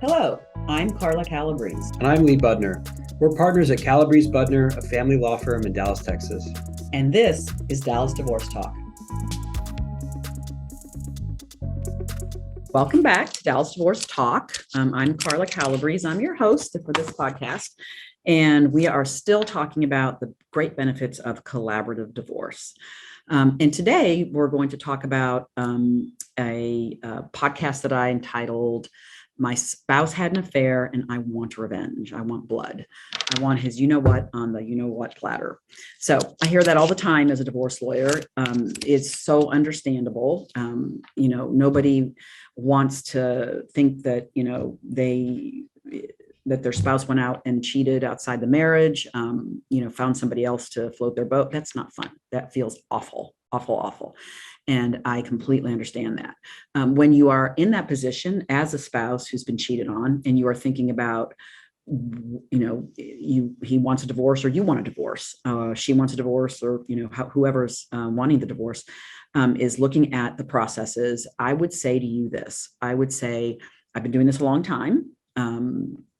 Hello, I'm Carla Calabrese, And I'm Lee Budner. We're partners at Calabrese Budner, a family law firm in Dallas, Texas. and this is Dallas Divorce Talk. Welcome back to Dallas Divorce Talk. I'm Carla Calabrese. I'm your host for this podcast, and we are still talking about the great benefits of collaborative divorce. And today we're going to talk about a podcast that I entitled "My Spouse Had an Affair and I Want Revenge. I Want Blood. I want his you-know-what on the you-know-what platter." So I hear that all the time as a divorce lawyer. It's so understandable. Nobody wants to think that, that their spouse went out and cheated outside the marriage, found somebody else to float their boat. That's not fun. That feels awful, awful, awful. And I completely understand that. When you are in that position as a spouse who's been cheated on and you are thinking about, he wants a divorce or you want a divorce, she wants a divorce, or, whoever's wanting the divorce is looking at the processes, I would say to you this. I would say, I've been doing this a long time,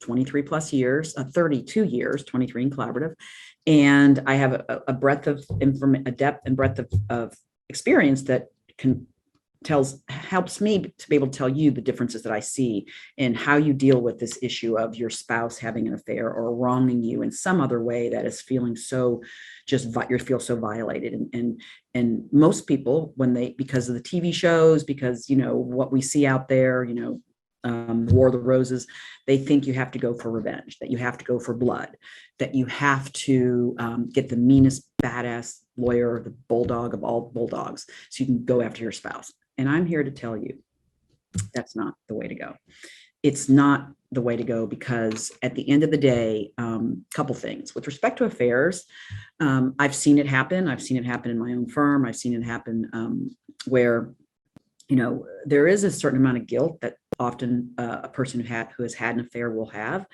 23 plus years, 32 years, 23 in collaborative. And I have a breadth of a depth and breadth of experience that helps me to be able to tell you the differences that I see in how you deal with this issue of your spouse having an affair or wronging you in some other way that is feeling so you feel so violated. And most people, because of the TV shows, because, what we see out there, War of the Roses, they think you have to go for revenge, that you have to go for blood, that you have to get the meanest badass lawyer, the bulldog of all bulldogs, so you can go after your spouse. And I'm here to tell you that's not the way to go. It's not the way to go, because at the end of the day, couple things with respect to affairs. I've seen it happen. I've seen it happen in my own firm. I've seen it happen where there is a certain amount of guilt that often a person who has had an affair will have,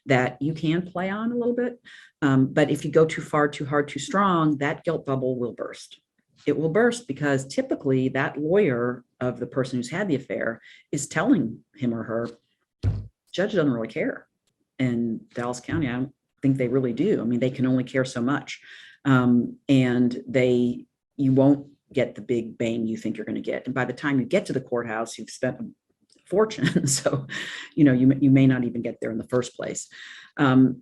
that you can play on a little bit. But if you go too far, too hard, too strong, that guilt bubble will burst. It will burst because typically that lawyer of the person who's had the affair is telling him or her, judge doesn't really care. In Dallas County, I don't think they really do. I mean, they can only care so much. And you won't get the big bang you think you're going to get. And by the time you get to the courthouse, you've spent a fortune. So, you may not even get there in the first place.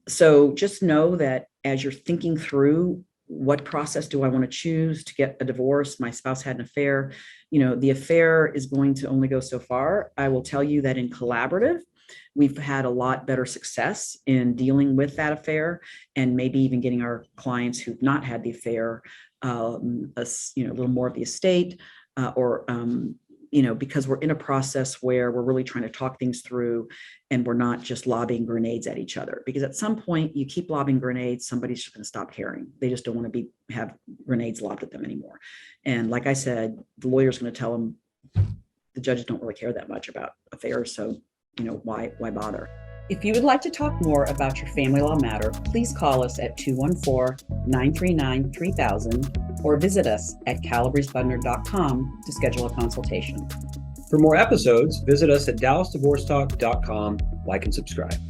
So just know that as you're thinking through, what process do I want to choose to get a divorce? My spouse had an affair. The affair is going to only go so far. I will tell you that in collaborative, we've had a lot better success in dealing with that affair, and maybe even getting our clients who've not had the affair a little more of the estate, because we're in a process where we're really trying to talk things through, and we're not just lobbing grenades at each other. Because at some point, you keep lobbing grenades, somebody's just going to stop caring. They just don't want to have grenades lobbed at them anymore. And like I said, the lawyer's going to tell them the judges don't really care that much about affairs, so why bother? If you would like to talk more about your family law matter, please call us at 214-939-3000 or visit us at calabresebudner.com to schedule a consultation. For more episodes, visit us at dallasdivorcetalk.com. Like and subscribe.